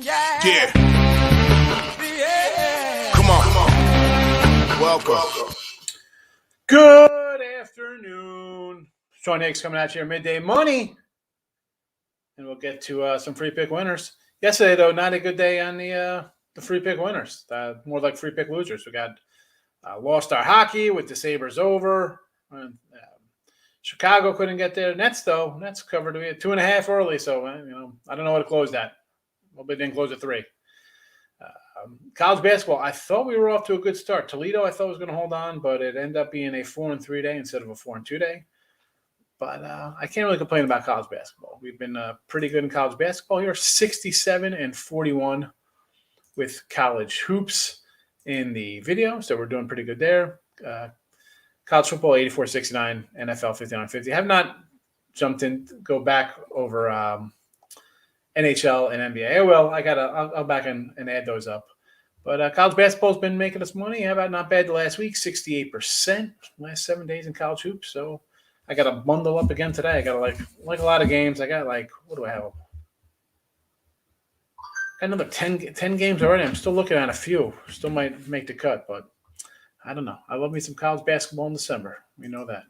Yeah. Come on. Welcome. Good afternoon. Sean Higgs coming at you here, Midday Money. And we'll get to some free pick winners. Yesterday, though, not a good day on the free pick winners. More like free pick losers. We got Lost Star Hockey with the Sabres over. Chicago couldn't get there. Nets, though. Nets covered 2.5 early. So, I don't know what it closed at. Well, they didn't close at 3. College basketball, I thought we were off to a good start. Toledo, I thought was going to hold on, but it ended up being a 4-3 day instead of a 4-2 day. But I can't really complain about college basketball. We've been pretty good in college basketball here, 67-41 with college hoops in the video, so we're doing pretty good there. College football, 84-69, NFL 59-50. I have not jumped in, go back over NHL and NBA. I will. I'll back and add those up. But college basketball's been making us money. How about not bad the last week? 68% last 7 days in college hoops. So I got to bundle up again today. I got like a lot of games. I got what do I have? Got another 10 games already. I'm still looking at a few. Still might make the cut, but I don't know. I love me some college basketball in December. We know that.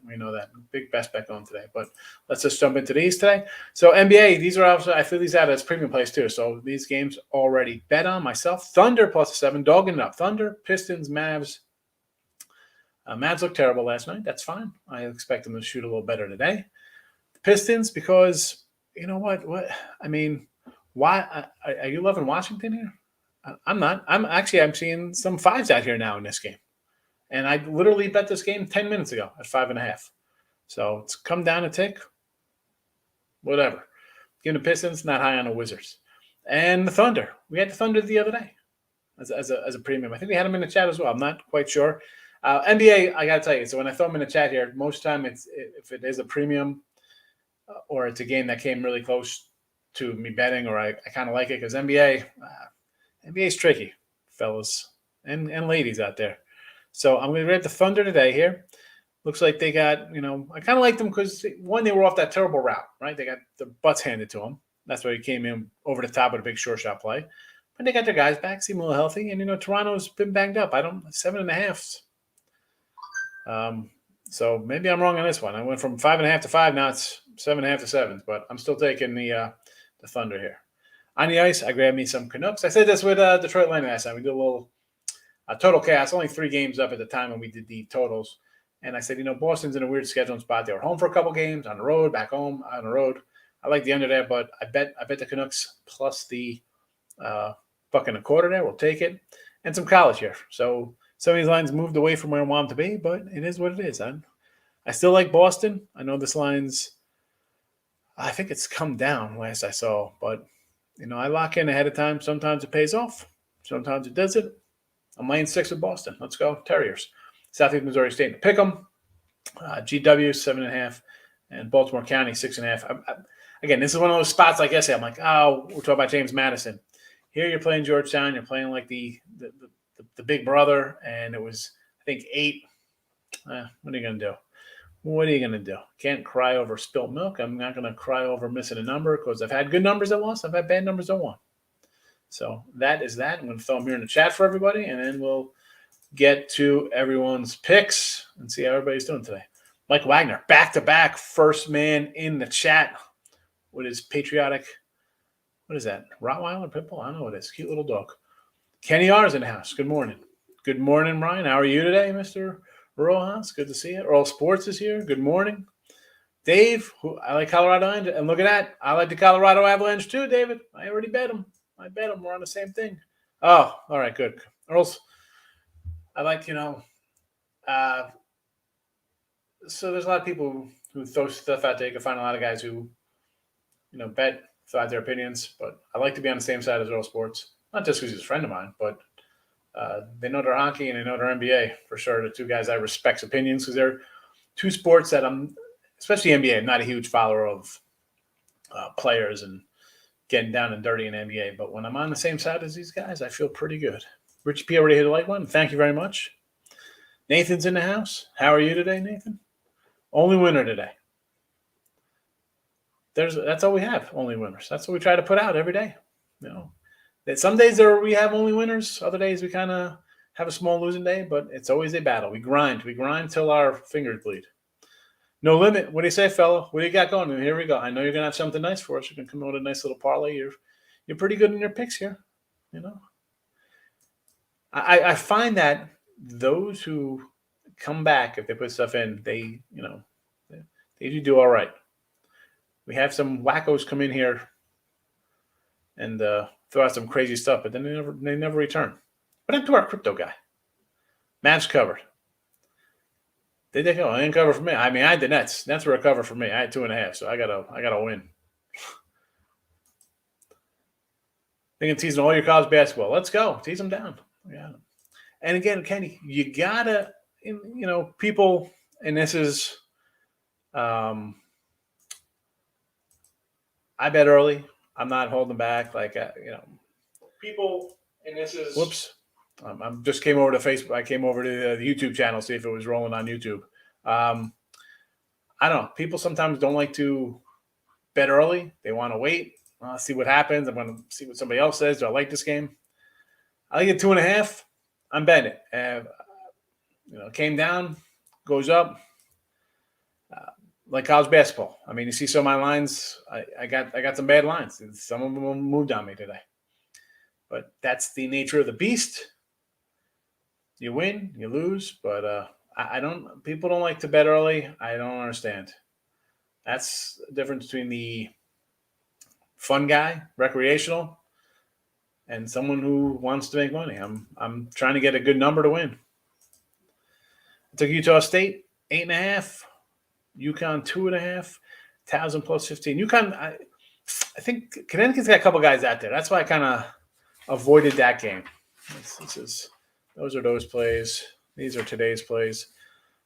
Big best bet going today. But let's just jump into these today. So NBA, these are also, I feel these out as premium plays too. So these games already bet on myself. Thunder +7, dogging it up. Thunder, Pistons, Mavs. Mavs looked terrible last night. That's fine. I expect them to shoot a little better today. The Pistons, because you know what? Why are you loving Washington here? I'm not. I'm seeing some 5s out here now in this game. And I literally bet this game 10 minutes ago at 5.5. So it's come down a tick. Whatever. Give the Pistons, not high on the Wizards. And the Thunder. We had the Thunder the other day as a premium. I think we had them in the chat as well. I'm not quite sure. NBA, I got to tell you. So when I throw them in the chat here, most of the time if it is a premium or it's a game that came really close to me betting or I kind of like it because NBA is tricky, fellas and ladies out there. So I'm going to grab the Thunder today here. Looks like they got, I kind of like them because, one, they were off that terrible route, right? They got their butts handed to them. That's why he came in over the top with a big short shot play. But they got their guys back, seem a little healthy. And, Toronto's been banged up. 7.5. So maybe I'm wrong on this one. I went from 5.5 to 5. Now it's 7.5 to 7. But I'm still taking the Thunder here. On the ice, I grabbed me some Canucks. I said this with Detroit Lightning last time. We did a little total chaos, only 3 games up at the time when we did the totals. And I said, Boston's in a weird scheduling spot. They were home for a couple games, on the road, back home, on the road. I like the under there, but I bet the Canucks plus the fucking a quarter there. We'll take it. And some college here. So some of these lines moved away from where I want them to be, but it is what it is. I still like Boston. I know this line's, I think it's come down last I saw, but, I lock in ahead of time. Sometimes it pays off. Sometimes it doesn't. I'm laying 6 with Boston. Let's go Terriers. Southeast Missouri State pick 'em. GW 7.5, and Baltimore County 6.5. Again, this is one of those spots like yesterday. I'm like, we're talking about James Madison. Here you're playing Georgetown. You're playing like the big brother, and it was I think 8. What are you gonna do? What are you gonna do? Can't cry over spilt milk. I'm not gonna cry over missing a number because I've had good numbers that lost. I've had bad numbers that won. So that is that. I'm going to throw them here in the chat for everybody, and then we'll get to everyone's picks and see how everybody's doing today. Mike Wagner, back-to-back, first man in the chat with his patriotic, what is that, Rottweiler, Pitbull? I don't know what it is. Cute little dog. Kenny R is in the house. Good morning. Good morning, Ryan. How are you today, Mr. Rojas? Good to see you. Earl Sports is here. Good morning. Dave, I like Colorado, and look at that. I like the Colorado Avalanche too, David. I already bet them. We're on the same thing. Oh, all right, good. Earl's, I like, so there's a lot of people who throw stuff out there. You can find a lot of guys who, bet, throw out their opinions. But I like to be on the same side as Earl Sports. Not just because he's a friend of mine, but they know their hockey and they know their NBA for sure. The 2 guys I respect's opinions because they're 2 sports that especially NBA, I'm not a huge follower of players and getting down and dirty in NBA, but when I'm on the same side as these guys, I feel pretty good. Rich P already hit a like one. Thank you very much. Nathan's in the house. How are you today, Nathan? Only winner today. That's all we have, only winners. That's what we try to put out every day. That some days we have only winners. Other days we kind of have a small losing day, but it's always a battle. We grind till our fingers bleed. No limit. What do you say, fella? What do you got going? And here we go. I know you're gonna have something nice for us. You're gonna come in with a nice little parlay. You're pretty good in your picks here. You know, I find that those who come back, if they put stuff in, they usually do all right. We have some wackos come in here and throw out some crazy stuff, but then they never return. What happened to our crypto guy? Mavs covered. Did they go? I didn't cover for me. I mean, I had the Nets. Nets were a cover for me. I had 2.5, so I gotta win. Thinking teasing all your college basketball. Let's go. Tease them down. Yeah. And again, Kenny, you gotta, people, and this is, I bet early. I'm not holding back. People, and this is. Whoops. I just came over to Facebook. I came over to the YouTube channel, see if it was rolling on YouTube. I don't know. People sometimes don't like to bet early. They want to wait, see what happens. I want to see what somebody else says. Do I like this game? I like it 2.5. I'm betting it. Came down, goes up. Like college basketball. I mean, you see some of my lines. I got some bad lines. Some of them moved on me today. But that's the nature of the beast. You win, you lose, but people don't like to bet early. I don't understand. That's the difference between the fun guy, recreational, and someone who wants to make money. I'm trying to get a good number to win. I took Utah State 8.5, UConn 2.5, Towson plus 15. UConn, I think Connecticut's got a couple guys out there. That's why I kind of avoided that game. Those are those plays. These are today's plays.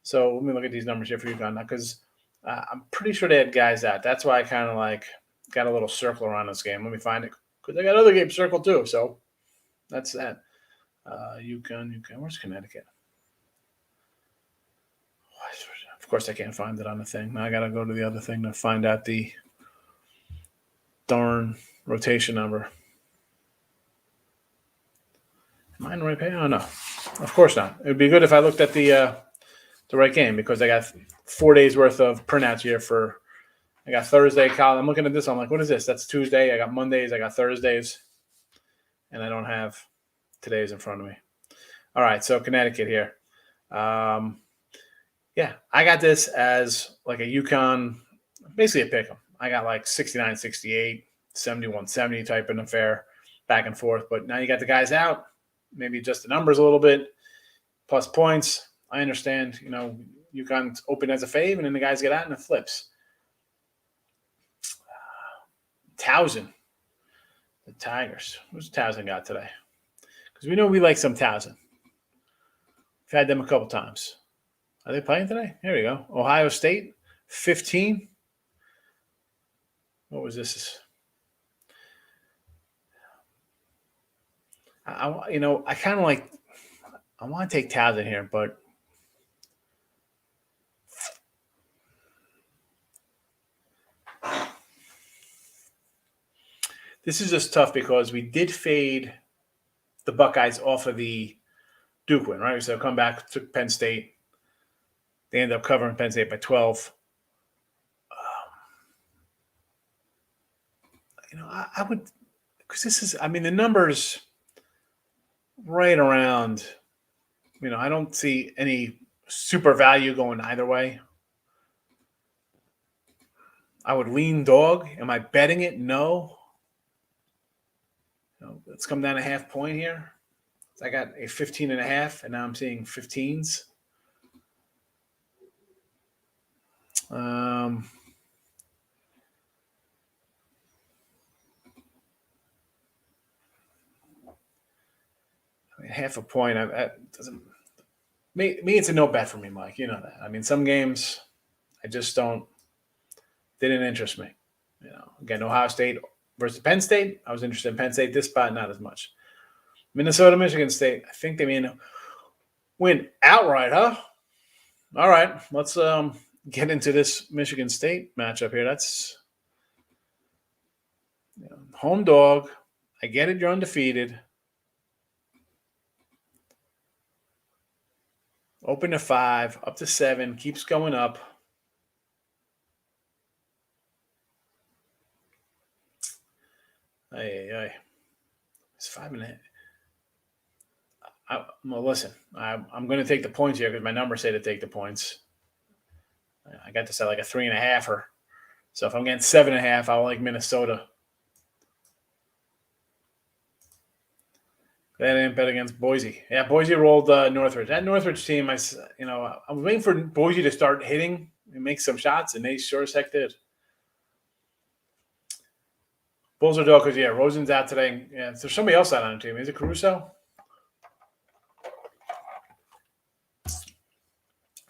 So let me look at these numbers here for UConn now, because I'm pretty sure they had guys out. That's why I kind of got a little circle around this game. Let me find it, because I got other games circled too. So that's that. UConn. Where's Connecticut? Of course, I can't find it on the thing. Now I got to go to the other thing to find out the darn rotation number. Am I in the right page? Oh, no. Of course not. It would be good if I looked at the right game, because I got 4 days worth of printouts here I got Thursday college. I'm looking at this. I'm like, what is this? That's Tuesday. I got Mondays. I got Thursdays. And I don't have today's in front of me. All right. So Connecticut here. Yeah, I got this as like a UConn, basically a pick 'em. I got like 69-68, 71-70 type of affair, back and forth. But now you got the guys out. Maybe adjust the numbers a little bit, plus points. I understand, UConn's open as a fave, and then the guys get out and it flips. Towson, the Tigers. Who's Towson got today? Because we know we like some Towson. We've had them a couple times. Are they playing today? Here we go. Ohio State, 15. What was this? I kind of like. I want to take Towson here, but this is just tough because we did fade the Buckeyes off of the Duke win, right? So come back, took Penn State. They ended up covering Penn State by 12. I would, because this is, the numbers right around, I don't see any super value going either way. I would lean dog. Am I betting it? No. Let's come down a half point here. I got a 15.5, and now I'm seeing 15s. Half a point. Doesn't me. It's a no bet for me, Mike. You know that. Some games I just didn't interest me. Again, Ohio State versus Penn State. I was interested in Penn State. This spot, not as much. Minnesota, Michigan State. I think they may win outright, huh? All right, let's get into this Michigan State matchup here. That's home dog. I get it. You're undefeated. Open to 5, up to 7, keeps going up. Hey. It's 5.5. Well, listen, I'm going to take the points here because my numbers say to take the points. I got this at like a 3.5. So if I'm getting 7.5, I'll like Minnesota. That didn't bet against Boise. Yeah, Boise rolled Northridge. That Northridge team, I was waiting for Boise to start hitting and make some shots, and they sure as heck did. Bulls are dull because, Rosen's out today. Yeah, there's somebody else out on the team. Is it Caruso?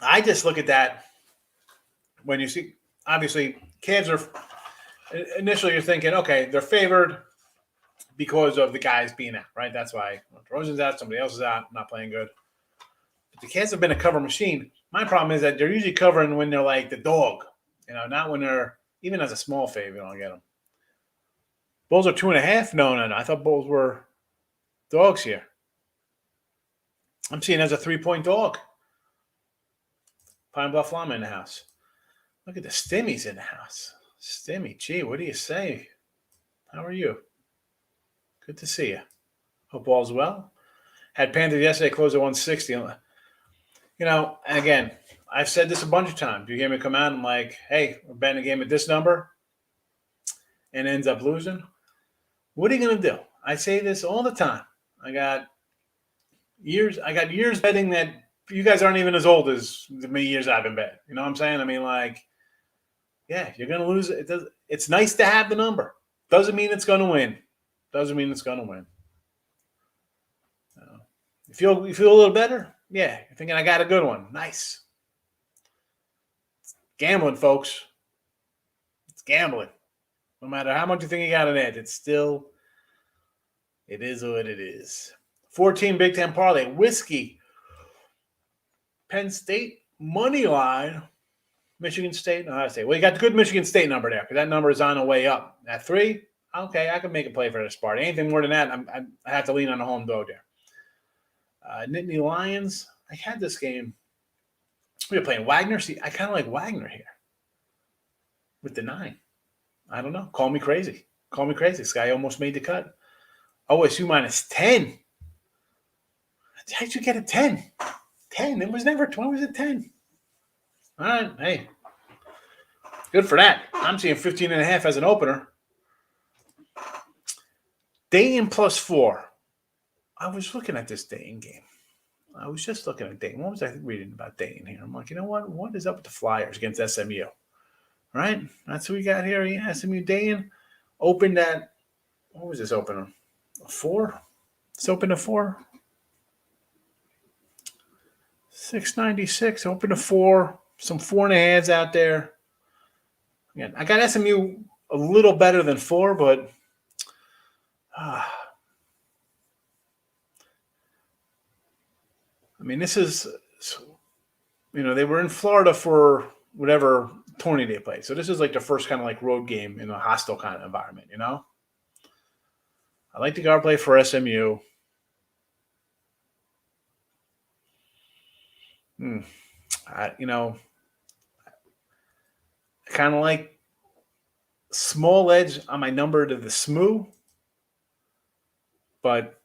I just look at that when you see, obviously, Cavs are initially you're thinking, okay, they're favored because of the guys being out, right? That's why Rosen's out, somebody else is out, not playing good. But the Cavs have been a cover machine. My problem is that they're usually covering when they're like the dog, not when they're even as a small fave. You don't get them. Bulls are 2.5. No. I thought Bulls were dogs here. I'm seeing as a 3-point dog. Pine Bluff Llama in the house. Look at the Stimmy's in the house. Stimmy, gee, what do you say? How are you? Good to see you. Hope all's well. Had Panthers yesterday, closed at 160. And again, I've said this a bunch of times. You hear me come out and I'm like, hey, we're betting a game at this number and ends up losing. What are you going to do? I say this all the time. I got years betting that you guys aren't even as old as the many years I've been betting. You know what I'm saying? I mean, you're going to lose. It's nice to have the number. Doesn't mean it's going to win. You feel a little better? Yeah. You're thinking I got a good one. Nice. Gambling, folks. It's gambling. No matter how much you think you got an edge, it is what it is. 14 Big Ten parlay. Whiskey. Penn State money line. Michigan State. No, I say. Well, you got the good Michigan State number there because that number is on the way up. At 3, okay, I can make a play for this party. Anything more than that, I have to lean on the home dog there. Nittany Lions. I had this game. We were playing Wagner. See, I kind of like Wagner here with the 9. I don't know. Call me crazy. This guy almost made the cut. OSU minus 10. How'd you get a 10? 10. It was never 20. Was it 10? All right. Hey. Good for that. I'm seeing 15.5 as an opener. Dayton plus 4. I was looking at this Dayton game. I was just looking at Dayton. What was I reading about Dayton here? I'm like, you know what? What is up with the Flyers against SMU? All right? That's what we got here. Yeah, SMU Dayton opened at, what was this opener? A 4? It's open to 4. 696, open to 4. Some 4.5s out there. Again, I got SMU a little better than 4, but I mean, this is, they were in Florida for whatever tourney they played. So this is like the first kind of like road game in a hostile kind of environment, I like the guard play for SMU. I kind of like small edge on my number to the SMU. But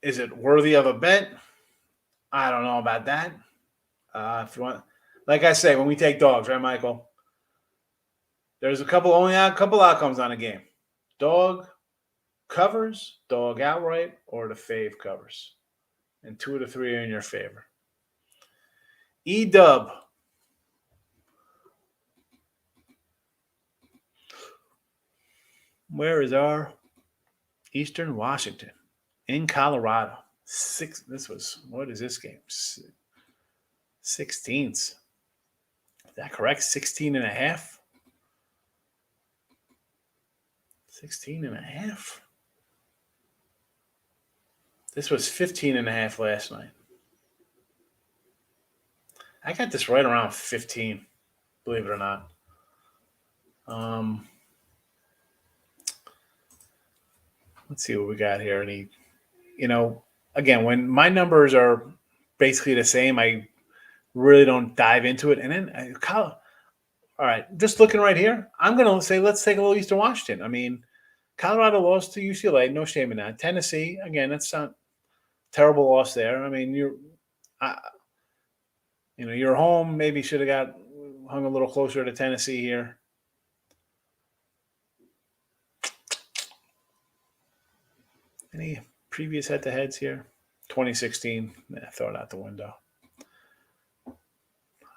is it worthy of a bet? I don't know about that. If you want, like I say, when we take dogs, right, Michael? There's only a couple outcomes on a game. Dog covers, dog outright, or the fave covers. And 2 of the 3 are in your favor. E-Dub. Where is our Eastern Washington? In Colorado. What is this game? 16s. Is that correct? 16.5? 16.5? This was 15.5 last night. I got this right around 15, believe it or not. Let's see what we got here. Any, again, when my numbers are basically the same, I really don't dive into it. And then, all right, just looking right here, I'm going to say let's take a little Eastern Washington. I mean, Colorado lost to UCLA, no shame in that. Tennessee, again, that's not terrible loss there. I mean, you're home. Maybe should have hung a little closer to Tennessee here. Any previous head-to-heads here? 2016, throw it out the window.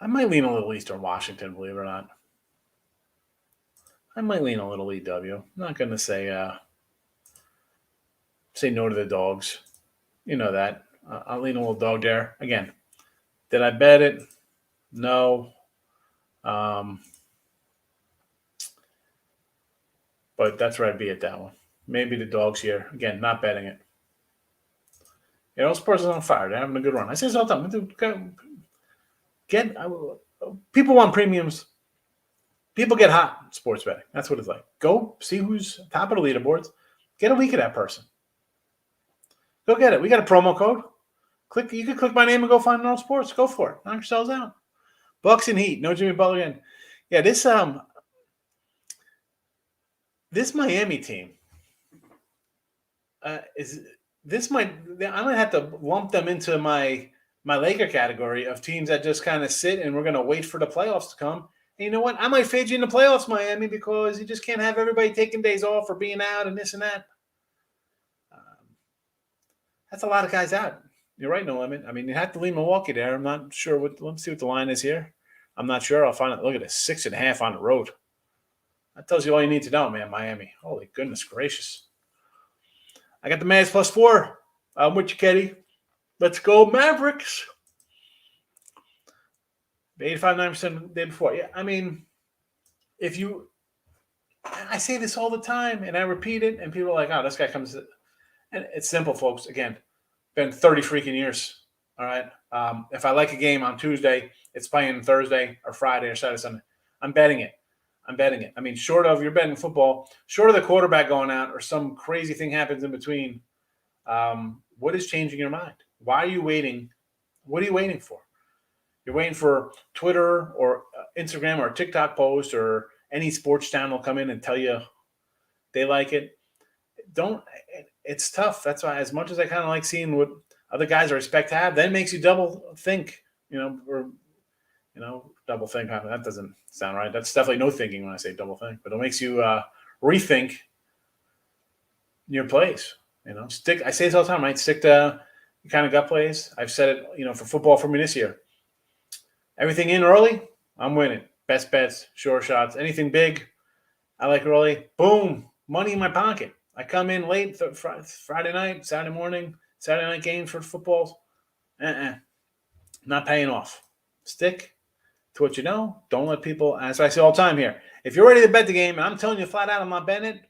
I might lean a little Eastern Washington, believe it or not. I might lean a little EW. I'm not going to say no to the dogs. You know that. I'll lean a little dog there. Again, did I bet it? No. But that's where I'd be at that one. Maybe the dogs here. Again, not betting it. Spurs is on fire. They're having a good run. I say this all the time. People want premiums. People get hot in sports betting. That's what it's like. Go see who's top of the leaderboards. Get a week of that person. Go get it. We got a promo code. You can click my name and go find North Sports. Go for it. Knock yourselves out. Bucks and Heat. No Jimmy Butler again. Yeah, this Miami team I might have to lump them into my Laker category of teams that just kind of sit and we're going to wait for the playoffs to come. And you know what? I might fade you in the playoffs, Miami, because you just can't have everybody taking days off or being out and this and that. That's a lot of guys out. You're right, no limit. I mean, you have to leave Milwaukee there. I'm not sure let's see what the line is here. I'm not sure. I'll find it. Look at it, 6.5 on the road. That tells you all you need to know, man, Miami. Holy goodness gracious. I got the Mavs +4. I'm with you, Ketty. Let's go, Mavericks. 85.9% the day before. Yeah, I mean, I say this all the time, and I repeat it, and people are like, oh, this guy comes. And it's simple, folks. Again, been 30 freaking years. All right. If I like a game on Tuesday, it's playing Thursday or Friday or Saturday, Sunday. I'm betting it. I mean, short of you're betting football, short of the quarterback going out or some crazy thing happens in between. What is changing your mind? Why are you waiting? What are you waiting for? You're waiting for Twitter or Instagram or TikTok post or any sports channel come in and tell you they like it. It's tough. That's why, as much as I kind of like seeing what other guys I respect have, that makes you double think, double think. That doesn't sound right. That's definitely no thinking when I say double think, but it makes you rethink your plays. I say this all the time, right? Stick to your kind of gut plays. I've said it, for football for me this year. Everything in early, I'm winning. Best bets, sure shots, anything big, I like early. Boom, money in my pocket. I come in late Friday night, Saturday morning, Saturday night games for footballs. Not paying off. Stick to what you know. Don't let people, as I say all the time here, if you're ready to bet the game, and I'm telling you flat out I'm not betting it,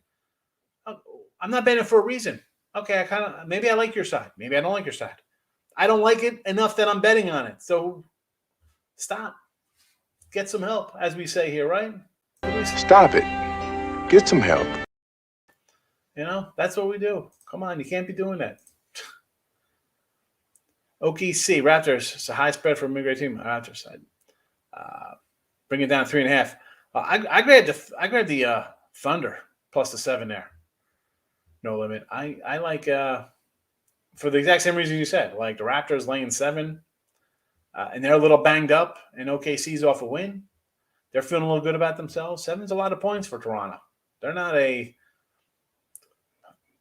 I'm not betting it for a reason. Okay, maybe I like your side. Maybe I don't like your side. I don't like it enough that I'm betting on it. So stop. Get some help, as we say here, right? Stop it. Get some help. That's what we do. Come on, you can't be doing that. OKC, Raptors. It's a high spread for a mid-grade team. Raptors side. Bring it down 3.5. I grabbed the Thunder plus the 7 there. No limit. I like for the exact same reason you said. Like the Raptors laying 7, and they're a little banged up, and OKC's off a win. They're feeling a little good about themselves. 7's a lot of points for Toronto. They're not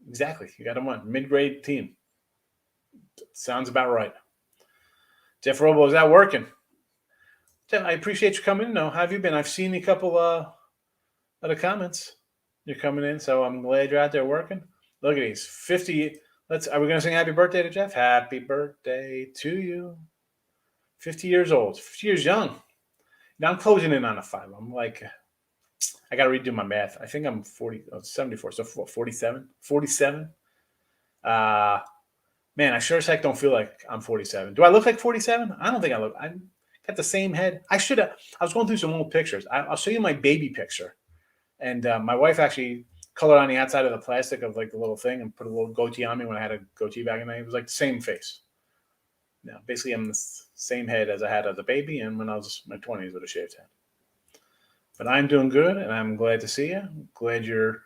exactly. You got them on mid-grade team. Sounds about right. Jeff Robo, is that working? Jeff, I appreciate you coming in. How have you been? I've seen a couple of the comments. You're coming in, so I'm glad you're out there working. Look at these 50. Are we going to sing happy birthday to Jeff? Happy birthday to you. 50 years old. 50 years young. Now I'm closing in on a 5. I'm like, I got to redo my math. I think I'm 74. So 47. 47. Man, I sure as heck don't feel like I'm 47. Do I look like 47? I don't think I look. I got the same head. I was going through some old pictures. I'll show you my baby picture. And my wife actually colored on the outside of the plastic of like the little thing and put a little goatee on me when I had a goatee back in the day. It was like the same face. Yeah, basically I'm the same head as I had as a baby and when I was in my 20s with a shaved head. But I'm doing good, and I'm glad to see you. I'm glad you're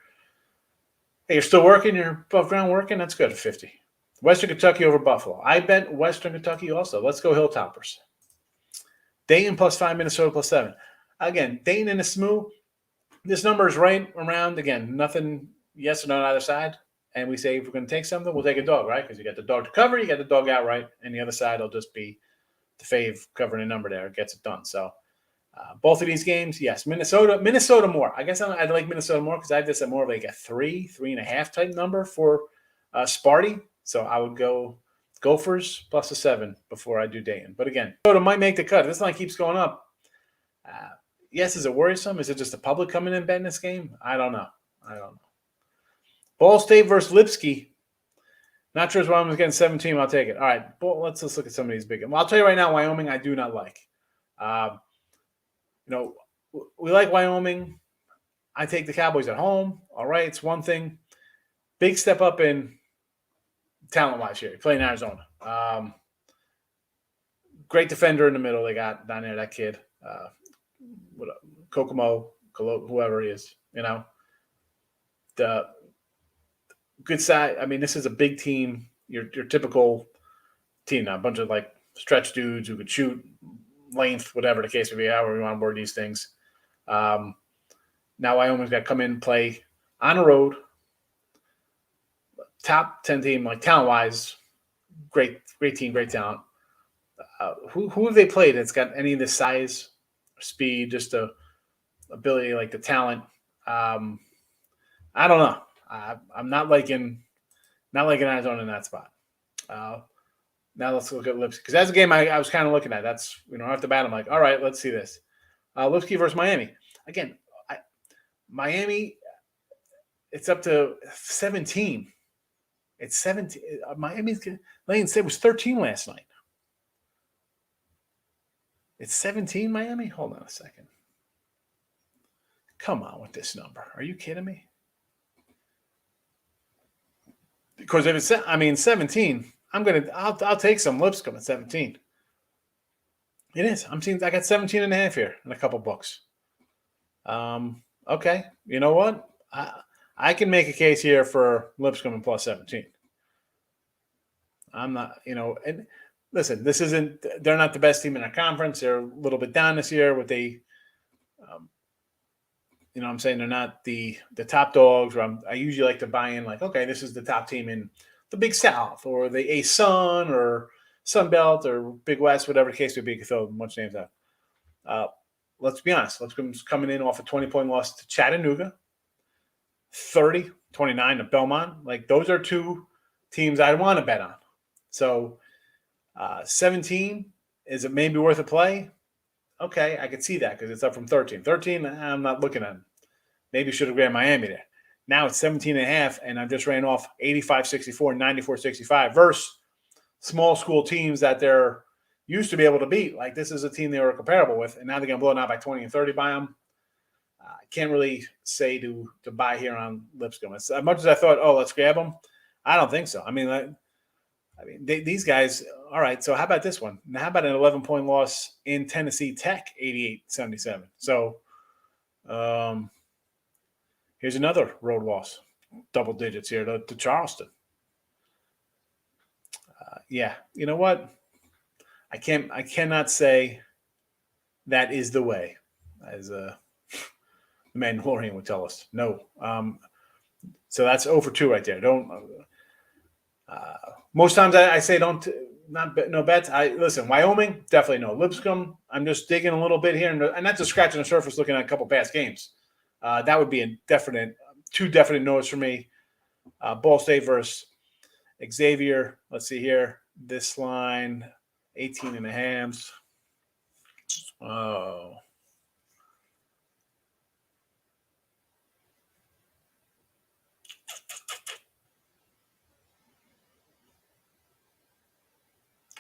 still working. You're above ground working. That's good at 50. Western Kentucky over Buffalo. I bet Western Kentucky also. Let's go Hilltoppers. Dayton +5, Minnesota +7. Again, Dayton in the SMU. This number is right around, again, nothing yes or no on either side. And we say if we're going to take something, we'll take a dog, right? Because you got the dog to cover, you got the dog outright, and the other side will just be the fave covering a number there. It gets it done. So both of these games, yes. Minnesota more. I guess I'd like Minnesota more because I have this at more of like a 3.5 type number for Sparty. So I would go Gophers +7 before I do Dayton. But again, Minnesota might make the cut. This line keeps going up. Yes, is it worrisome? Is it just the public coming in betting this game? I don't know. Ball State versus Lipsky. Not sure why I'm getting 17. I'll take it. All right, let's look at some of these big games. Well, I'll tell you right now, Wyoming I do not like. We like Wyoming. I take the Cowboys at home. All right, it's one thing. Big step up in talent-wise here. Playing Arizona. Great defender in the middle they got down there, that kid. Kokomo, whoever he is, The good side. I mean, this is a big team. Your typical team now. A bunch of like stretch dudes who could shoot, length, whatever the case may be, however we want to word these things. Now Wyoming's got to come in and play on the road. Top 10 team, like talent-wise, great team, great talent. Who have they played that's got any of the size, speed, just the ability, like the talent? I don't know. I'm not liking Arizona in that spot. Now let's look at Lipsky because that's a game I was kind of looking at. That's off the bat I'm like, all right, let's see this. Lipsky versus Miami. Again, Miami. It's up to 17. It's 17. Miami's Lane said it was 13 last night. It's 17, Miami? Hold on a second. Come on with this number. Are you kidding me? Because if it's 17, I'll take some Lipscomb at 17. It is. I got 17.5 here in a couple books. Okay. You know what? I can make a case here for Lipscomb and +17. I'm not, and listen, they're not the best team in our conference. They're a little bit down this year with I'm saying they're not the top dogs where I usually like to buy in like, okay, this is the top team in the Big South or the A-Sun or Sun Belt or Big West, whatever the case may be. You can throw a bunch of names out. Let's be honest. Lipscomb's coming in off a 20-point loss to Chattanooga, 30-29 to Belmont. Like those are two teams I want to bet on. So 17, is it maybe worth a play? Okay, I could see that because it's up from 13. 13, I'm not looking at. Maybe should have grabbed Miami there. Now it's 17.5, and I've just ran off 85-64, 94-65 versus small school teams that they're used to be able to beat. Like this is a team they were comparable with, and now they're going to blow it out by 20 and 30 by them. I can't really say to buy here on Lipscomb. As much as I thought, let's grab them, I don't think so. These guys, all right, so how about this one? Now, how about an 11-point loss in Tennessee Tech, 88-77? So here's another road loss, double digits here to Charleston. Yeah, you know what? I cannot say that is the way, as the Mandalorian would tell us. No. So that's 0 for 2 right there. Most times I say no bets. Listen, Wyoming, definitely no. Lipscomb, I'm just digging a little bit here, and that's just scratching the surface looking at a couple past games. That would be two definite no's for me. Ball State versus Xavier. Let's see here. This line, 18.5. Oh.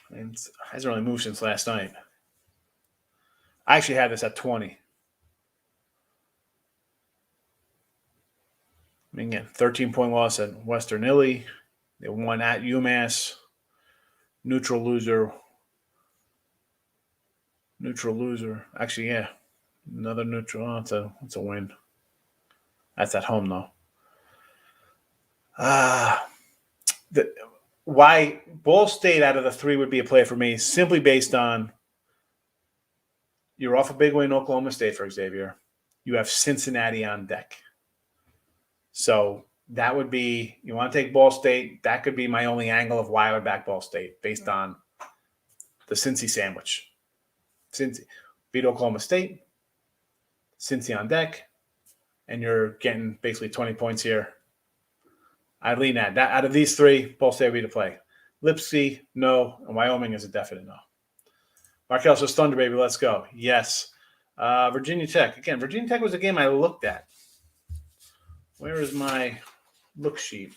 And it hasn't really moved since last night. I actually had this at 20. mean, again, 13-point loss at Western Illy. They won at UMass. Neutral loser. Actually, yeah. Another neutral. Oh, it's a win. That's at home, though. Why Ball State out of the three would be a play for me, simply based on you're off a big win in Oklahoma State for Xavier. You have Cincinnati on deck. So that would be, you want to take Ball State, that could be my only angle of why I would back Ball State based on the Cincy sandwich. Cincy beat Oklahoma State, Cincy on deck, and you're getting basically 20 points here. I'd lean that. Out of these three, Ball State would be to play. Lipsky, no, and Wyoming is a definite no. Markel says Thunder, baby, let's go. Yes. Virginia Tech. Again, Virginia Tech was a game I looked at. Where is my look sheet?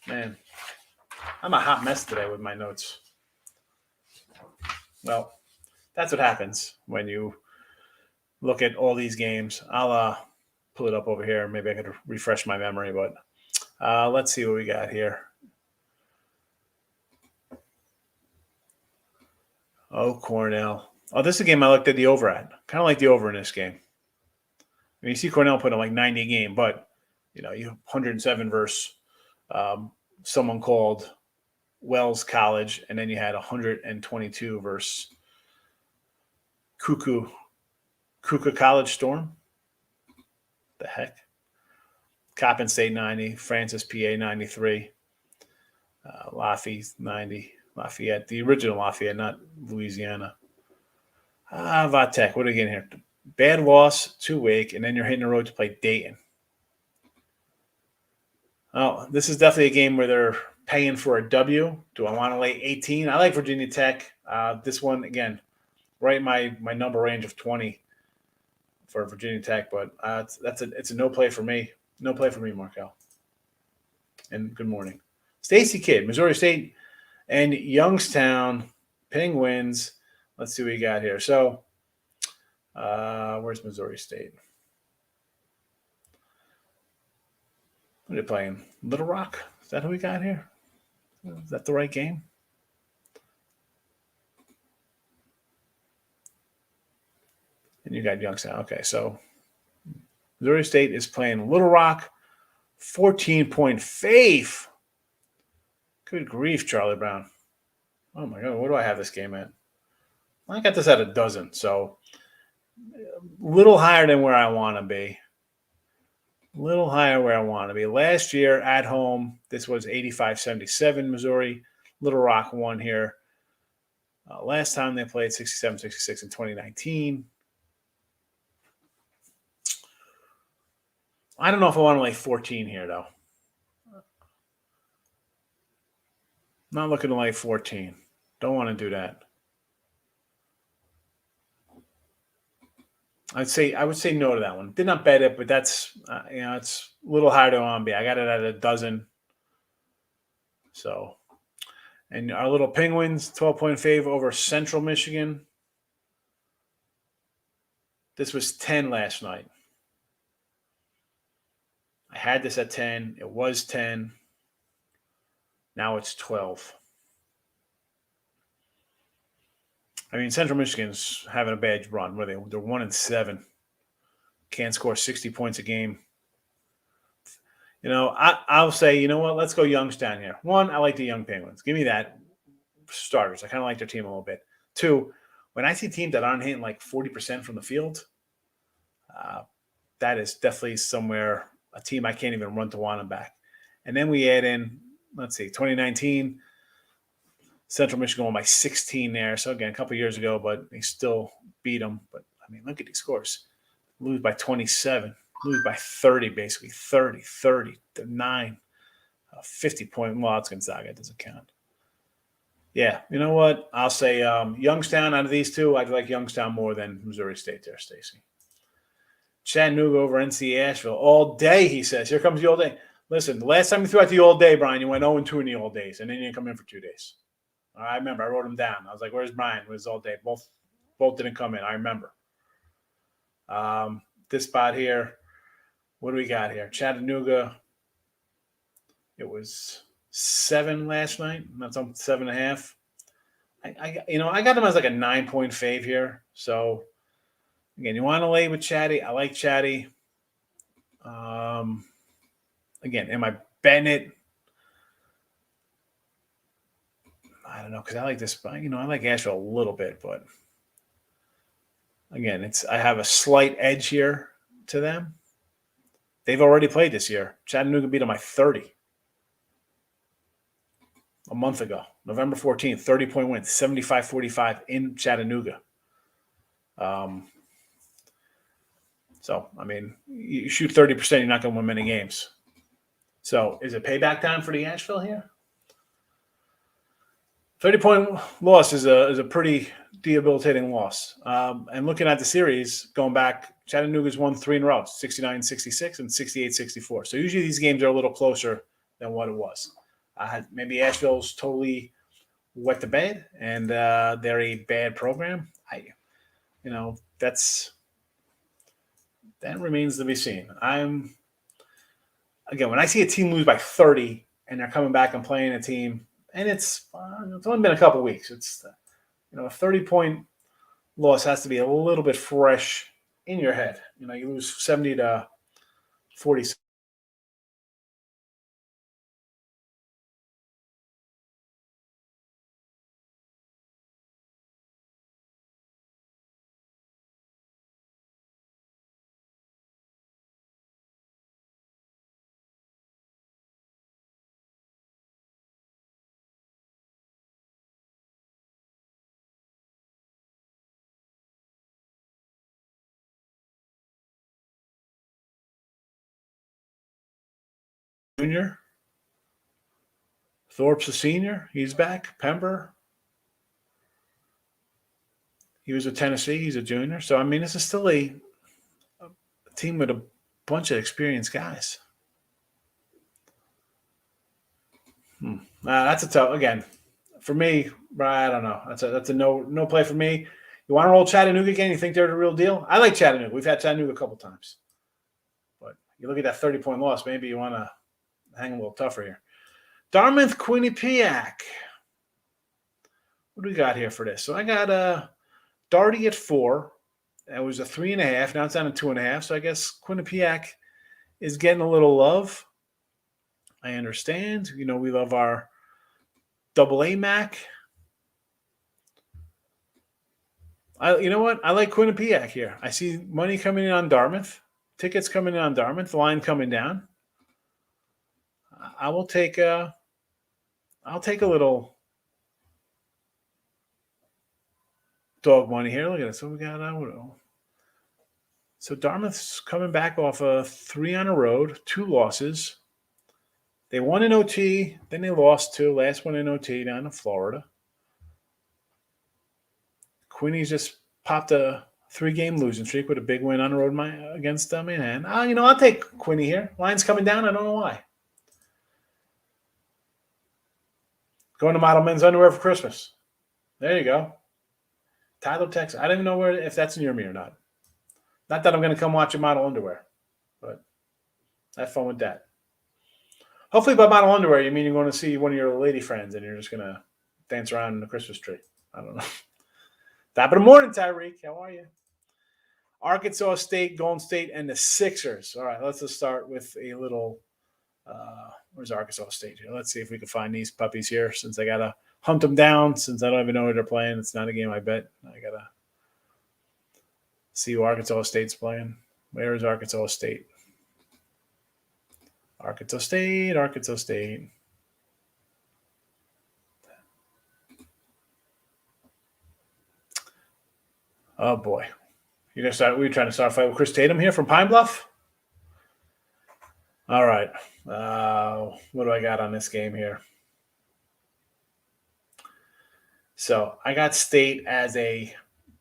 Man, I'm a hot mess today with my notes. Well, that's what happens when you look at all these games. I'll pull it up over here. Maybe I could refresh my memory, but let's see what we got here. Oh, Cornell. Oh, this is a game I looked at the over at. Kind of like the over in this game. I mean, you see Cornell put in like 90 a game, but, you have 107 versus someone called Wells College, and then you had 122 versus Kuka College Storm. The heck? Coppin State 90, Francis PA 93, Lafayette 90. Lafayette, the original Lafayette, not Louisiana. Vatek, what are we getting here? Bad loss to Wake, and then you're hitting the road to play Dayton. Oh, this is definitely a game where they're paying for a W. Do I want to lay 18? I like Virginia Tech. This one, again, right in my number range of 20 for Virginia Tech, but it's a no play for me. No play for me, Markel. And good morning. Stacy Kidd, Missouri State and Youngstown Penguins. Let's see what we got here. So, where's Missouri State? What are they playing? Little Rock? Is that who we got here? Is that the right game? And you got Youngstown. Okay, so Missouri State is playing Little Rock. 14-point fave. Good grief, Charlie Brown. Oh, my God. What do I have this game at? I got this at 12, so a little higher than where I want to be. Last year at home, this was 85-77 Missouri. Little Rock won here. Last time they played 67-66 in 2019. I don't know if I want to lay 14 here, though. Not looking to lay 14. Don't want to do that. I would say no to that one. Did not bet it, but that's it's a little higher than I want to be. I got it at 12. So, and our little Penguins 12-point fave over Central Michigan. This was 10 last night. I had this at 10. It was 10. Now it's 12. I mean, Central Michigan's having a bad run. Where they're 1-7. Can't score 60 points a game. I'll say, you know what? Let's go Youngstown here. One, I like the young Penguins. Give me that starters. I kind of like their team a little bit. Two, when I see teams that aren't hitting like 40% from the field, that is definitely somewhere a team I can't even run to want them back. And then we add in, let's see, 2019, Central Michigan won by 16 there. So, again, a couple of years ago, but they still beat them. But, I mean, look at these scores. Lose by 27. Lose by 30, basically. 30, 9. 50-point loss. Gonzaga doesn't count. Yeah, you know what? I'll say Youngstown out of these two. I'd like Youngstown more than Missouri State there, Stacy. Chattanooga over NC Asheville. All day, he says. Here comes the all day. Listen, the last time you threw out the all day, Brian, you went 0-2 in the all days, and then you didn't come in for 2 days. I remember. I wrote them down. I was like, where's Brian? It was all day. Both didn't come in. I remember. This spot here, what do we got here? Chattanooga, it was 7 last night. That's on 7.5. I got them as like a 9-point fave here. So again, you want to lay with Chatty. I like Chatty. Again, am I betting it? I don't know, because I like this. I like Asheville a little bit, but again, I have a slight edge here to them. They've already played this year. Chattanooga beat them by 30 a month ago, November 14th, 30-point win, 75-45 in Chattanooga. So, I mean, you shoot 30%, you're not going to win many games. So, is it payback time for the Asheville here? 30-point loss is a pretty debilitating loss. And looking at the series, going back, Chattanooga's won 3 in a row, 69-66 and 68-64. So usually these games are a little closer than what it was. Maybe Asheville's totally wet the bed, and they're a bad program. That remains to be seen. Again, when I see a team lose by 30 and they're coming back and playing a team, and it's only been a couple weeks. It's a 30-point loss has to be a little bit fresh in your head. You lose 70-40. Junior. Thorpe's a senior. He's back. Pember. He was at Tennessee. He's a junior. So, I mean, this is still a team with a bunch of experienced guys. That's a tough, again, for me, I don't know. That's a no play for me. You want to roll Chattanooga again? You think they're the real deal? I like Chattanooga. We've had Chattanooga a couple times. But you look at that 30-point loss, maybe you want to hang a little tougher here. Dartmouth, Quinnipiac. What do we got here for this? So I got Darty at 4. That was a 3.5. Now it's down to 2.5. So I guess Quinnipiac is getting a little love. I understand. We love our AA MAC. You know what? I like Quinnipiac here. I see money coming in on Dartmouth. Tickets coming in on Dartmouth. The line coming down. I'll take a little dog money here. Look at this. What we got? So Dartmouth's coming back off a 3 on the road, 2 losses. They won in OT, then they lost 2. Last one in OT down in Florida. Quinny's just popped a 3-game losing streak with a big win on the road against Manhattan. I'll take Quinny here. Line's coming down. I don't know why. Going to Model Men's Underwear for Christmas. There you go. Tyler, Texas. I don't even know if that's near me or not. Not that I'm going to come watch your Model Underwear, but have fun with that. Hopefully by Model Underwear, you mean you're going to see one of your lady friends and you're just going to dance around in the Christmas tree. I don't know. Top of the morning, Tyreek. How are you? Arkansas State, Golden State, and the Sixers. All right, let's just start with a little where's Arkansas State here? Let's see if we can find these puppies here since I got to hunt them down since I don't even know who they're playing. It's not a game I bet. I got to see who Arkansas State's playing. Where is Arkansas State? Arkansas State. Oh, boy. We're trying to start a fight with Chris Tatum here from Pine Bluff? All right. What do I got on this game here? So I got State as a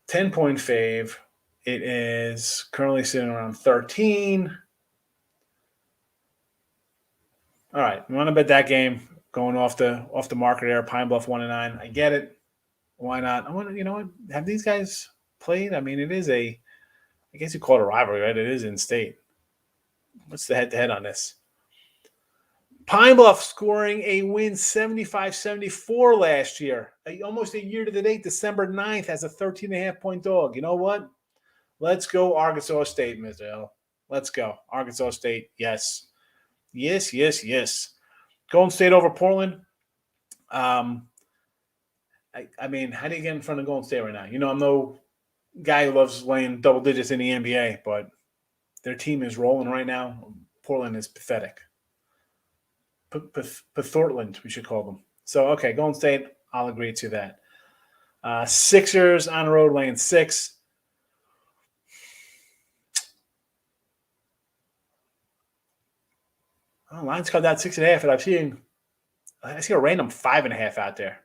10-point fave. It is currently sitting around 13. All right. You want to bet that game going off the market there, Pine Bluff 1-9. I get it. Why not? I want to, have these guys played? I mean, it is I guess you call it a rivalry, right? It is in state. What's the head-to-head on this? Pine Bluff scoring a win 75-74 last year. Almost a year to the date, December 9th, as a 13.5-point dog. You know what? Let's go Arkansas State, Mr. L. Let's go. Arkansas State, yes. Yes, yes, yes. Golden State over Portland. I mean, how do you get in front of Golden State right now? You know, I'm no guy who loves laying double digits in the NBA, but their team is rolling right now. Portland is pathetic. Pathortland, we should call them. So, okay, Golden State, I'll agree to that. Sixers on the road, laying 6. Oh, Lions cut that 6.5, and I see a random 5.5 out there.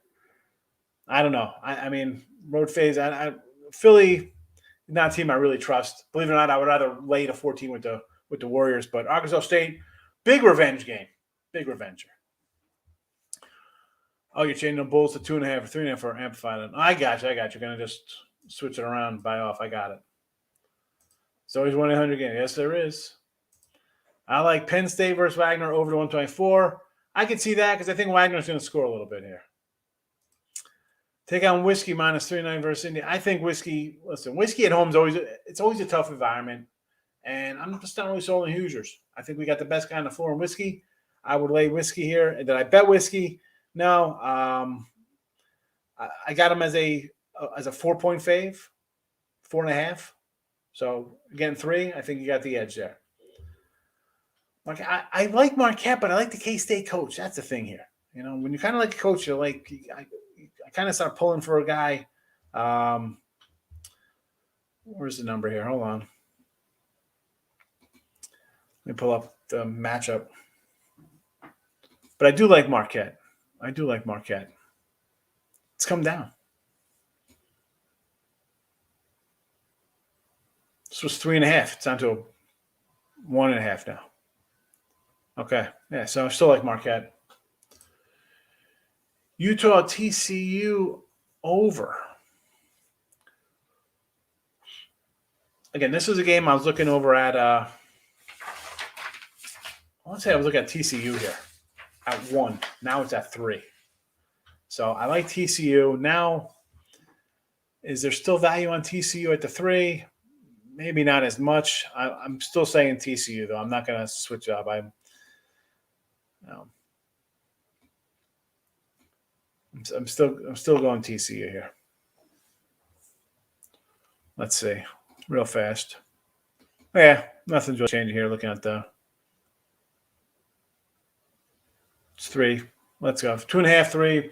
I don't know. I mean, road phase. Philly, not a team I really trust. Believe it or not, I would rather lay the 14 with the Warriors. But Arkansas State, big revenge game, big revenger. Oh, you're changing the Bulls to 2.5 or 3.5 for amplified. I got you. You're gonna just switch it around, buy off. I got it. It's always 1-800 game. Yes, there is. I like Penn State versus Wagner over to 124. I can see that because I think Wagner's going to score a little bit here. Take on Whiskey minus 3.9 versus Indy. I think Whiskey at home is always a tough environment. And I'm just not really sold on Hoosiers. I think we got the best guy on the floor in Whiskey. I would lay Whiskey here. And did I bet Whiskey? No. I got him as a 4-point fave, 4.5. So again, 3. I think you got the edge there. I like Marquette, but I like the K-State coach. That's the thing here. You know, when you kind of like a coach, you're like, I kind of start pulling for a guy. Where's the number here? Hold on. Let me pull up the matchup. But I do like Marquette. It's come down. This was 3.5. It's down to 1.5 now. Okay. Yeah, so I still like Marquette. Utah TCU over. Again, this is a game I was looking over at I want to say I was looking at TCU here at 1. Now it's at 3. So I like TCU. Now, is there still value on TCU at the 3? Maybe not as much. I'm still saying TCU, though. I'm not going to switch up. I'm still going TCU here. Let's see, real fast. Yeah, nothing's really changing here. Looking at it's 3. Let's go 2.5, 3.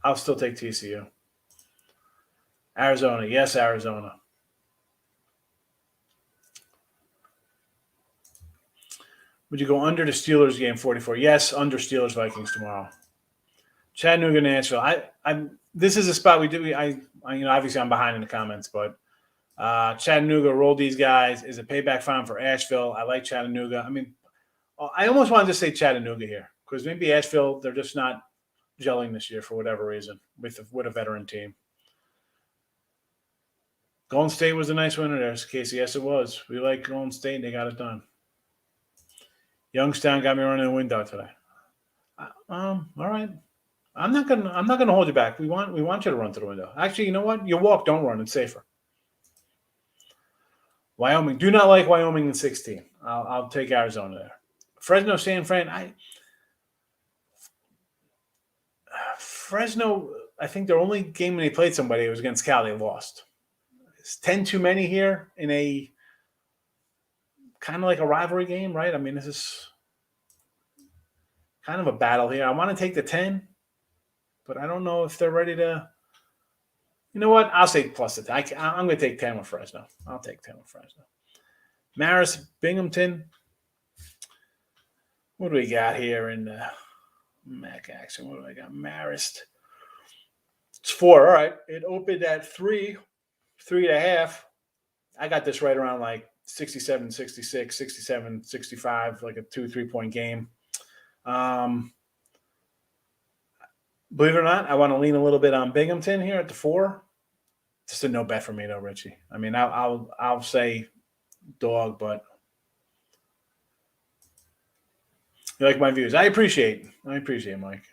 I'll still take TCU. Arizona, yes, Arizona. Would you go under the Steelers game 44? Yes, under Steelers Vikings tomorrow. Chattanooga, Nashville. This is a spot we do. Obviously I'm behind in the comments, but Chattanooga rolled these guys. Is a payback fine for Asheville. I like Chattanooga. I mean, I almost wanted to say Chattanooga here because maybe Asheville, they're just not gelling this year for whatever reason with a veteran team. Golden State was a nice winner there, Casey. Yes, it was. We like Golden State, and they got it done. Youngstown got me running the window today. All right. I'm not gonna hold you back. We want you to run to the window. Actually, you know what? You walk, don't run. It's safer. Wyoming. Do not like Wyoming in 16. I'll take Arizona there. Fresno, San Fran. Fresno, I think their only game when they played somebody was against Cal. They lost. It's 10 too many here in a kind of like a rivalry game, right? I mean, this is kind of a battle here. I want to take the 10, but I don't know if they're ready to. You know what? I'll say plus the 10. I'm going to take 10 with Fresno. I'll take 10 with Fresno. Marist, Binghamton. What do we got here in MAC action? What do I got? Marist. It's 4. All right. It opened at 3, 3.5. I got this right around like 67, 66, 67, 65, like a 2-3 point game. Believe it or not, I want to lean a little bit on Binghamton here at the 4. Just a no bet for me, though, Richie. I mean, I'll say dog, but you like my views. I appreciate, Mike.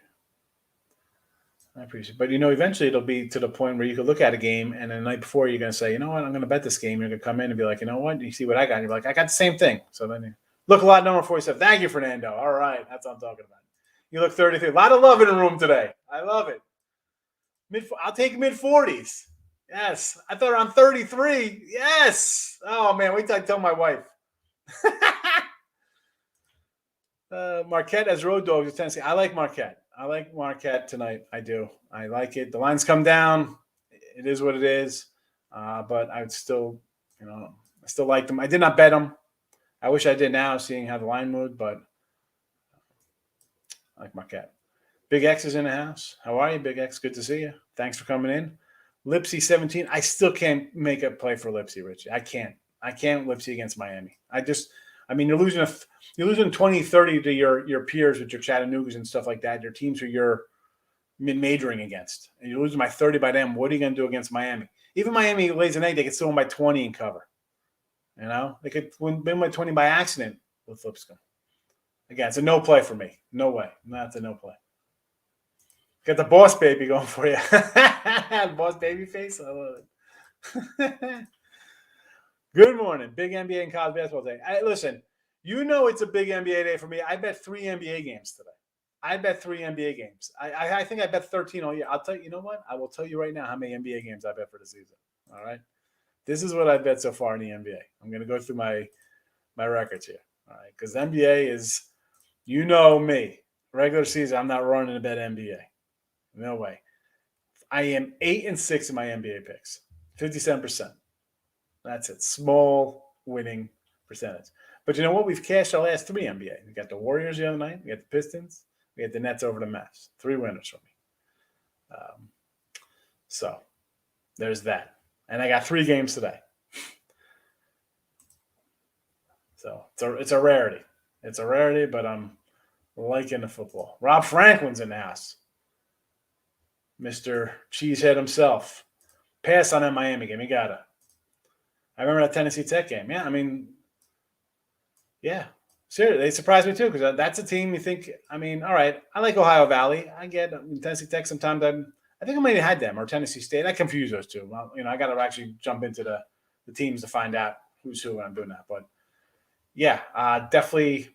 I appreciate it. But, eventually it'll be to the point where you could look at a game and the night before you're going to say, you know what, I'm going to bet this game. You're going to come in and be like, you know what, you see what I got. And you're like, I got the same thing. So then you look a lot number 47. Thank you, Fernando. All right. That's what I'm talking about. You look 33. A lot of love in the room today. I love it. I'll take mid-40s. Yes. I thought I'm 33. Yes. Oh, man. Wait till I tell my wife. Marquette as road dogs at Tennessee. I like Marquette. I like Marquette tonight. I do. I like it. The lines come down. It is what it is. But I would still, I still like them. I did not bet them. I wish I did now, seeing how the line moved, but I like Marquette. Big X is in the house. How are you, Big X? Good to see you. Thanks for coming in. Lipsy 17. I still can't make a play for Lipsy, Richie. I can't. I can't Lipsy against Miami. You're losing 20, 30 to your peers with your Chattanoogas and stuff like that, your teams who you're majoring against. And you're losing by 30 by them. What are you going to do against Miami? Even Miami lays an egg, they could still win by 20 and cover. They could win by 20 by accident with Lipscomb. Again, it's a no play for me. No way. That's a no play. Got the boss baby going for you. Boss baby face. I love it. Good morning. Big NBA and college basketball day. Listen, it's a big NBA day for me. I bet 3 NBA games today. I bet 3 NBA games. I think I bet 13 all year. I'll tell you, you know what? I will tell you right now how many NBA games I bet for the season. All right? This is what I bet so far in the NBA. I'm going to go through my records here. All right? Because NBA is, me. Regular season, I'm not running to bet NBA. No way. I am 8-6 in my NBA picks. 57%. That's it. Small winning percentage. But you know what? We've cashed our last 3 NBA. We got the Warriors the other night. We got the Pistons. We had the Nets over the Mavs. 3 winners for me. So there's that. And I got 3 games today. So it's a rarity. It's a rarity, but I'm liking the football. Rob Franklin's in the house. Mr. Cheesehead himself. Pass on that Miami game. You got to. I remember that Tennessee Tech game. Yeah. Seriously, they surprised me too because that's a team you think, all right, I like Ohio Valley. I get Tennessee Tech sometimes. I think I might have had them or Tennessee State. I confuse those two. Well, I got to actually jump into the teams to find out who's who when I'm doing that. But, yeah, definitely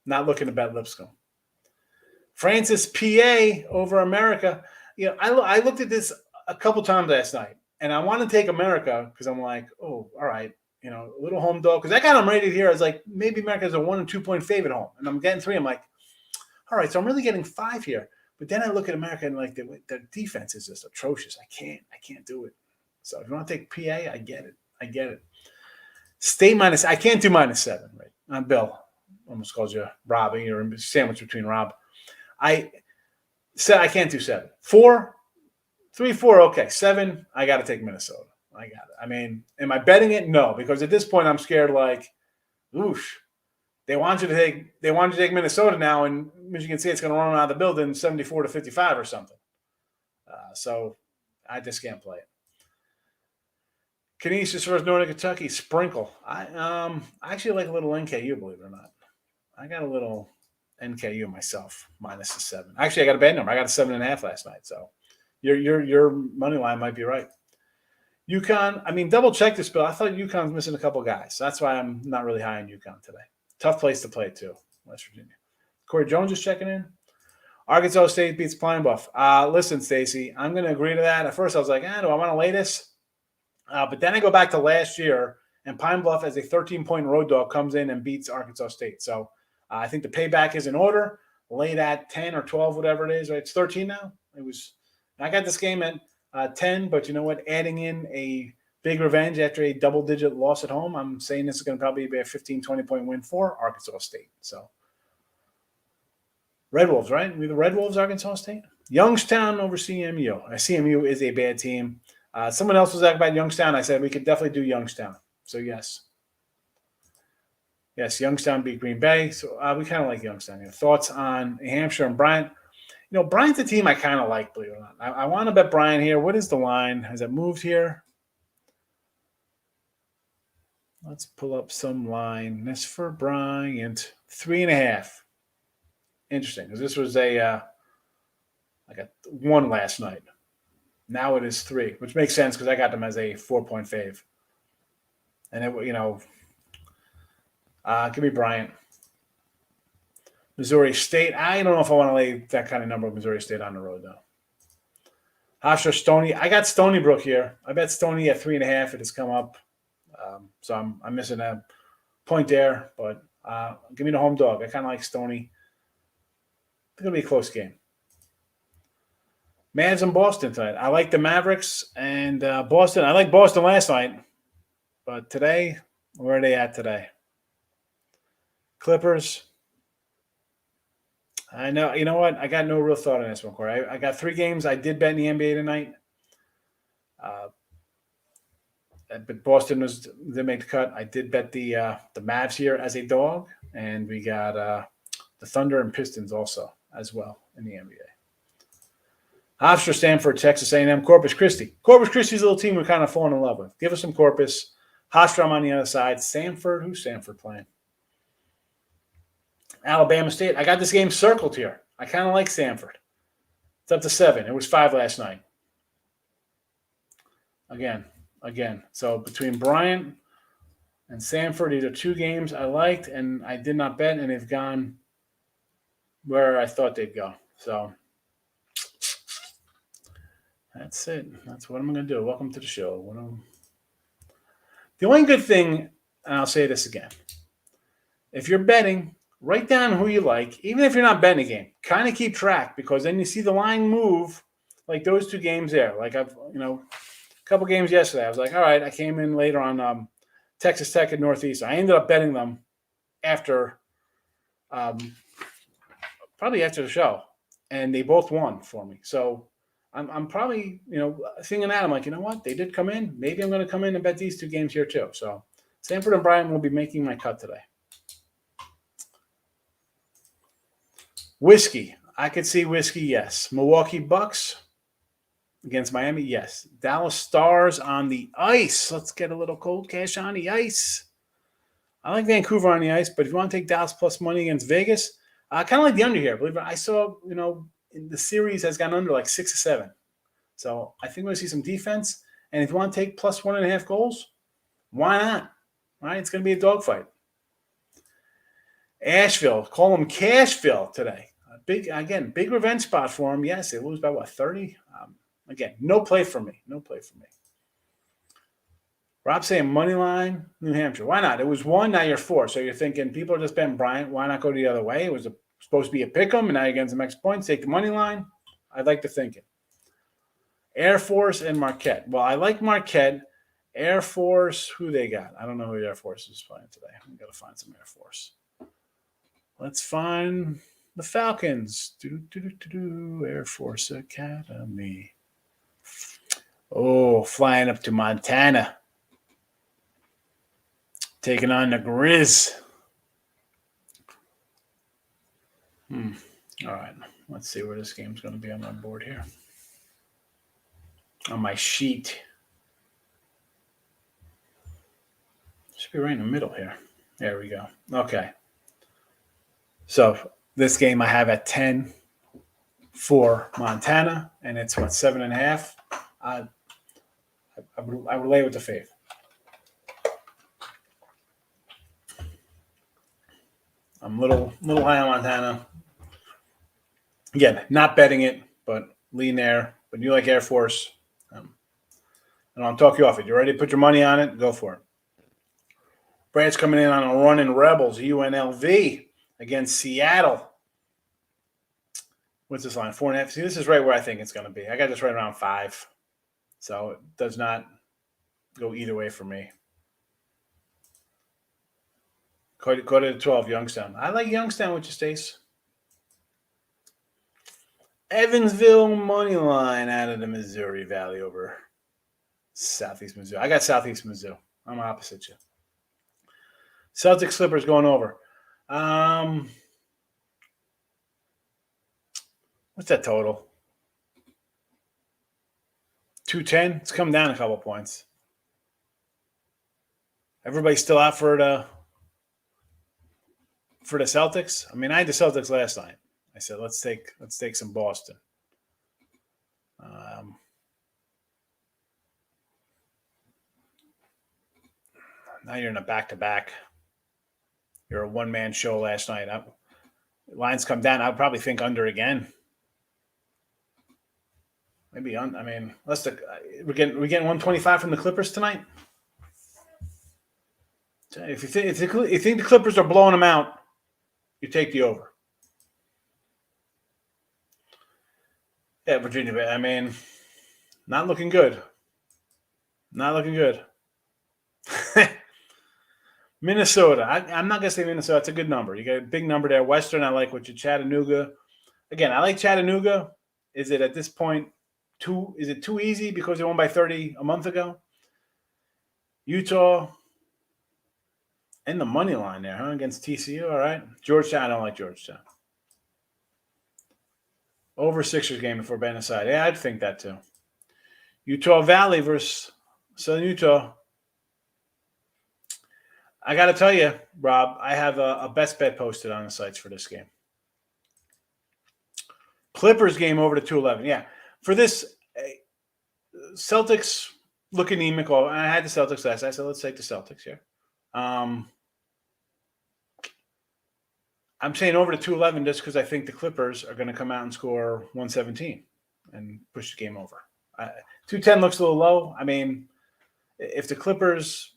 not looking to bet Lipscomb. Francis, PA over America. I looked at this a couple times last night. And I want to take America because I'm like, oh, all right, a little home dog. Because I got them rated here as like maybe America's a 1 or 2 point favorite home. And I'm getting 3. I'm like, all right, so I'm really getting 5 here. But then I look at America and like the defense is just atrocious. I can't do it. So if you want to take PA, I get it. State minus, I can't do -7, right? I'm Bill. Almost called you Rob. You're a sandwich between Rob. I said I can't do 7. 4. 3, 4, okay. 7, I got to take Minnesota. I got it. Am I betting it? No, because at this point I'm scared. Like, oosh, they want you to take Minnesota now, and Michigan State's going to run out of the building 74-55 or something. So I just can't play it. Canisius versus Northern Kentucky sprinkle. I actually like a little NKU, believe it or not. I got a little NKU myself -7. Actually, I got a bad number. I got a 7.5 last night, so. Your money line might be right. UConn, double check this, Bill. I thought UConn's missing a couple guys. So that's why I'm not really high on UConn today. Tough place to play, too, West Virginia. Corey Jones is checking in. Arkansas State beats Pine Bluff. Listen, Stacy, I'm going to agree to that. At first, I was like, do I want to lay this? But then I go back to last year, and Pine Bluff, as a 13-point road dog, comes in and beats Arkansas State. So I think the payback is in order. Lay that 10 or 12, whatever it is. Right? It's 13 now. I got this game at 10, but you know what? Adding in a big revenge after a double-digit loss at home, I'm saying this is going to probably be a 15, 20-point win for Arkansas State. So, Red Wolves, right? We the Red Wolves, Arkansas State? Youngstown over CMU. CMU is a bad team. Someone else was asking about Youngstown. I said we could definitely do Youngstown. So, yes. Yes, Youngstown beat Green Bay. So, we kind of like Youngstown. Thoughts on New Hampshire and Bryant? Bryant's a team I kind of like, believe it or not. I want to bet Bryant here. What is the line? Has it moved here? Let's pull up some line. This for Bryant. 3.5. Interesting, because this was I got 1 last night. Now it is 3, which makes sense because I got them as a 4-point fave. And give me Bryant. Missouri State. I don't know if I want to lay that kind of number with Missouri State on the road, though. Hofstra Stony. I got Stony Brook here. I bet Stony at 3.5. It has come up. So I'm missing a point there. But give me the home dog. I kind of like Stony. It's going to be a close game. Mavs and Boston tonight. I like the Mavericks and Boston. I like Boston last night. But today, where are they at today? Clippers. I know. You know what? I got no real thought on this one, Corey. I got 3 games. I did bet in the NBA tonight. But Boston they made the cut. I did bet the Mavs here as a dog. And we got the Thunder and Pistons also as well in the NBA. Hofstra, Stanford, Texas A&M, Corpus Christi. Corpus Christi's a little team we're kind of falling in love with. Give us some Corpus. Hofstra on the other side. Stanford, who's Stanford playing? Alabama State. I got this game circled here. I kind of like Stanford. It's up to 7. It was 5 last night. Again. So between Bryant and Stanford, these are 2 games I liked and I did not bet, and they've gone where I thought they'd go. So that's it. That's what I'm going to do. Welcome to the show. The only good thing, and I'll say this again, if you're betting, write down who you like, even if you're not betting a game. Kind of keep track, because then you see the line move, like those 2 games there. Like a couple games yesterday, I was like, all right, I came in later on Texas Tech and Northeast. I ended up betting them after, probably after the show, and they both won for me. So I'm probably, thinking that. I'm like, you know what? They did come in. Maybe I'm going to come in and bet these 2 games here too. So Stanford and Bryant will be making my cut today. Whiskey. I could see whiskey, yes. Milwaukee Bucks against Miami, yes. Dallas Stars on the ice. Let's get a little cold cash on the ice. I like Vancouver on the ice, but if you want to take Dallas plus money against Vegas, I kind of like the under here. Believe it or not, I saw, the series has gone under like 6 or 7. So I think we're going to see some defense. And if you want to take plus 1.5 goals, why not? All right, it's going to be a dogfight. Asheville, call them Cashville today. Big revenge spot for them. Yes, they lose by 30? Again, no play for me. Rob saying money line, New Hampshire. Why not? It was 1, now you're 4. So you're thinking people are just betting Bryant. Why not go the other way? It was supposed to be a pick 'em, and now you're getting some extra points. Take the money line. I'd like to think it. Air Force and Marquette. Well, I like Marquette. Air Force, who they got? I don't know who Air Force is playing today. I've got to find some Air Force. Let's find the Falcons. Air Force Academy. Oh, flying up to Montana. Taking on the Grizz. All right. Let's see where this game's going to be on my board here. On my sheet. Should be right in the middle here. There we go. Okay. So this game I have at 10 for Montana, and it's 7.5. I would lay with the fave. I'm a little high on Montana. Again, not betting it, but lean there. But you like Air Force. And I'll talk you off it. You ready to put your money on it? Go for it. Brad's coming in on a run in Rebels, UNLV, against Seattle. What's this line? 4.5. See, this is right where I think it's going to be. I got this right around 5. So it does not go either way for me. Quarter to 12, Youngstown. I like Youngstown with your Stace. Evansville money line out of the Missouri Valley over Southeast Missouri. I got Southeast Missouri. I'm opposite you. Celtics Clippers going over. What's that total? 210. It's come down a couple points. Everybody's still out for the Celtics. I mean, I had the Celtics last night. I said let's take some Boston. Now you're in a back-to-back. You're a one-man show last night. Lines come down. I'd probably think under again. Maybe on. I mean, we're getting 125 from the Clippers tonight. If you think the Clippers are blowing them out, you take the over. Yeah, Virginia. I mean, not looking good. Not looking good. Minnesota. I'm not going to say Minnesota. It's a good number. You got a big number there. Western, I like what you Chattanooga. Again, I like Chattanooga. Is it at this point too easy because they won by 30 a month ago? Utah and the money line there, huh? Against TCU. All right. Georgetown, I don't like Georgetown. Over Sixers game before betting aside. Yeah, I'd think that too. Utah Valley versus Southern Utah. I got to tell you, Rob, I have a best bet posted on the sites for this game. Clippers game over to 211. Yeah. For this, Celtics look anemic. I had the Celtics last. I said, let's take the Celtics here. I'm saying over to 211 just because I think the Clippers are going to come out and score 117 and push the game over. 210 looks a little low. I mean, if the Clippers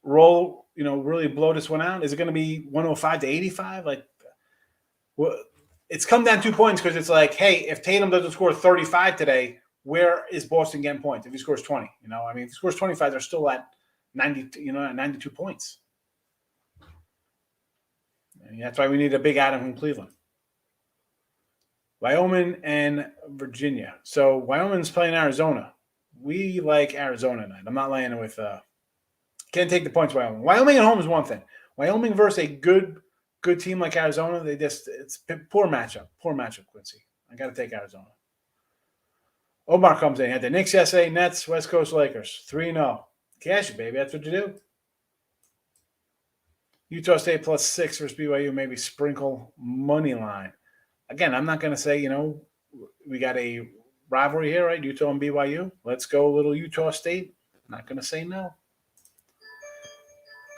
roll, really blow this one out, is it going to be 105 to 85? Like, it's come down 2 points because it's like, hey, if Tatum doesn't score 35 today, where is Boston getting points? If he scores 20, if he scores 25, they're still at 90, at 92 points. And that's why we need a big Adam from Cleveland. Wyoming and Virginia. So Wyoming's playing Arizona. We like Arizona tonight. I'm not laying it with can't take the points, Wyoming. Wyoming at home is one thing. Wyoming versus a good team like Arizona, it's poor matchup. Poor matchup, Quincy. I got to take Arizona. Omar comes in. He had the Knicks yesterday, Nets, West Coast Lakers. 3-0. Cash it, baby. That's what you do. Utah State +6 versus BYU, maybe sprinkle money line. Again, I'm not going to say, we got a rivalry here, right? Utah and BYU. Let's go a little Utah State. I'm not going to say no.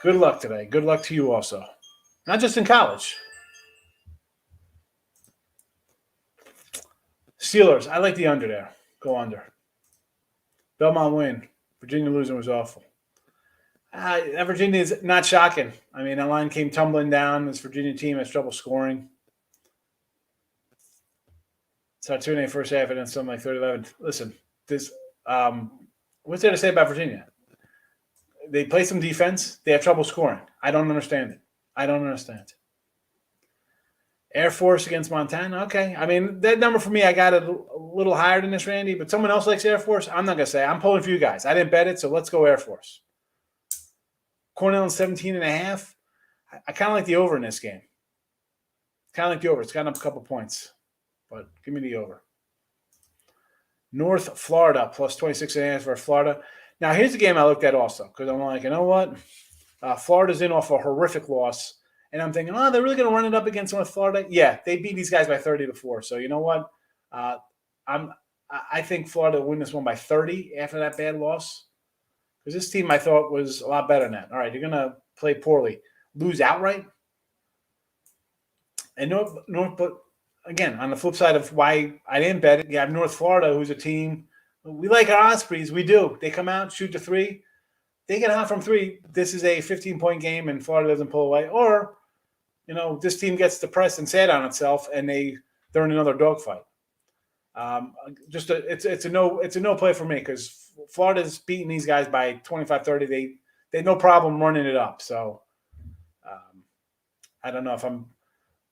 Good luck today. Good luck to you also. Not just in college. Steelers. I like the under there. Go under. Belmont win. Virginia losing was awful. Virginia is not shocking. I mean, that line came tumbling down. This Virginia team has trouble scoring. Saw 2-8 first half and then something like 30-11. Listen, this what's there to say about Virginia? They play some defense. They have trouble scoring. I don't understand it. I don't understand. Air Force against Montana. Okay. I mean, that number for me, I got it a little higher than this, Randy, but someone else likes Air Force. I'm not going to say. I'm pulling for you guys. I didn't bet it, so let's go Air Force. Cornell in 17.5. I kind of like the over in this game. Kind of like the over. It's gotten up a couple points, but give me the over. North Florida plus 26.5 for Florida. Now, here's the game I looked at also because I'm like, you know what? Florida's in off a horrific loss. And I'm thinking, they're really going to run it up against North Florida? Yeah, they beat these guys by 30 before. So you know what? I think Florida will win this one by 30 after that bad loss. Because this team I thought was a lot better than that. All right, you're going to play poorly. Lose outright? And North, but again, on the flip side of why I didn't bet it, you have North Florida, who's a team. We like our Ospreys. We do. They come out, shoot the three. They get hot from three. This is a 15-point game, and Florida doesn't pull away. Or, this team gets depressed and sad on itself, and they're in another dogfight. It's a no play for me because Florida's beating these guys by 25-30. They had no problem running it up. So I don't know if I'm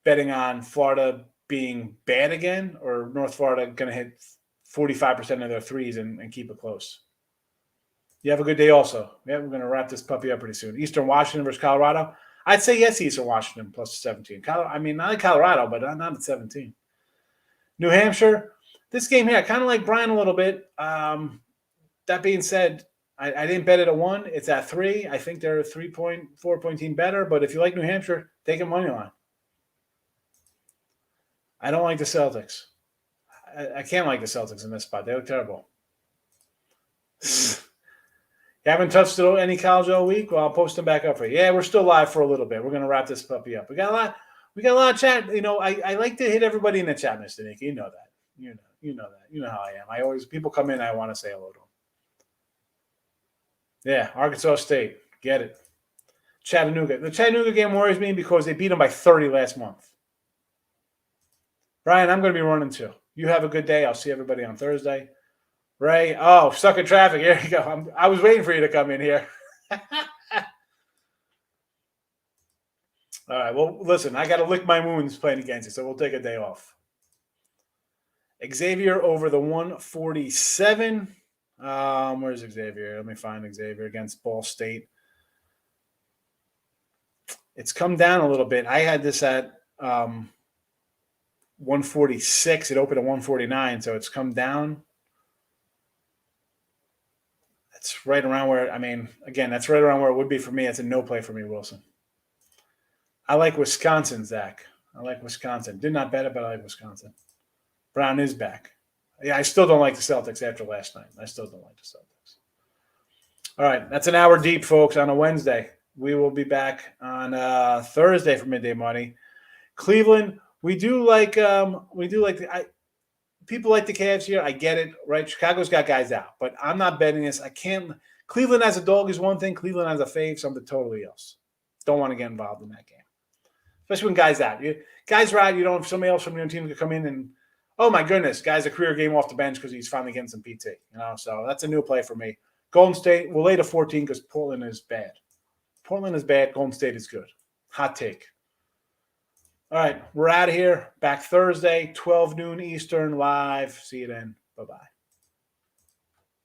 betting on Florida being bad again or North Florida going to hit 45% of their threes and keep it close. You have a good day also. Yeah, we're going to wrap this puppy up pretty soon. Eastern Washington versus Colorado. I'd say yes, Eastern Washington plus 17. I like Colorado, but not at 17. New Hampshire. This game here, I kind of like Brian a little bit. That being said, I didn't bet it at 1. It's at 3. I think they're a 3.4 point team better. But if you like New Hampshire, take a money line. I don't like the Celtics. I can't like the Celtics in this spot. They look terrible. You haven't touched any college all week? Well, I'll post them back up for you. Yeah, we're still live for a little bit. We're going to wrap this puppy up. We got a lot of chat. I like to hit everybody in the chat, Mr. Nick. You know that. You know that. You know how I am. People come in, I want to say hello to them. Yeah, Arkansas State. Get it. Chattanooga. The Chattanooga game worries me because they beat them by 30 last month. Brian, I'm going to be running too. You have a good day. I'll see everybody on Thursday. Ray, stuck in traffic. Here you go. I was waiting for you to come in here. All right. Well, listen, I got to lick my wounds playing against you, so we'll take a day off. Xavier over the 147. Where's Xavier? Let me find Xavier against Ball State. It's come down a little bit. I had this at 146. It opened at 149, so it's come down. That's right around where, that's right around where it would be for me. It's a no play for me, Wilson. I like Wisconsin, Zach. I like Wisconsin. Did not bet it, but I like Wisconsin. Brown is back. Yeah, I still don't like the Celtics after last night. I still don't like the Celtics. All right, that's an hour deep, folks, on a Wednesday. We will be back on Thursday for Midday Money. Cleveland, people like the Cavs here. I get it, right? Chicago's got guys out, but I'm not betting this. I can't. Cleveland as a dog is one thing. Cleveland as a fave, something totally else. Don't want to get involved in that game, especially when guys out. Guys are out. If somebody else from your team could come in and, oh my goodness, guy's a career game off the bench because he's finally getting some PT. So that's a new play for me. Golden State, we'll lay to 14 because Portland is bad. Portland is bad. Golden State is good. Hot take. All right, we're out of here. Back Thursday, 12 noon Eastern, live. See you then. Bye-bye.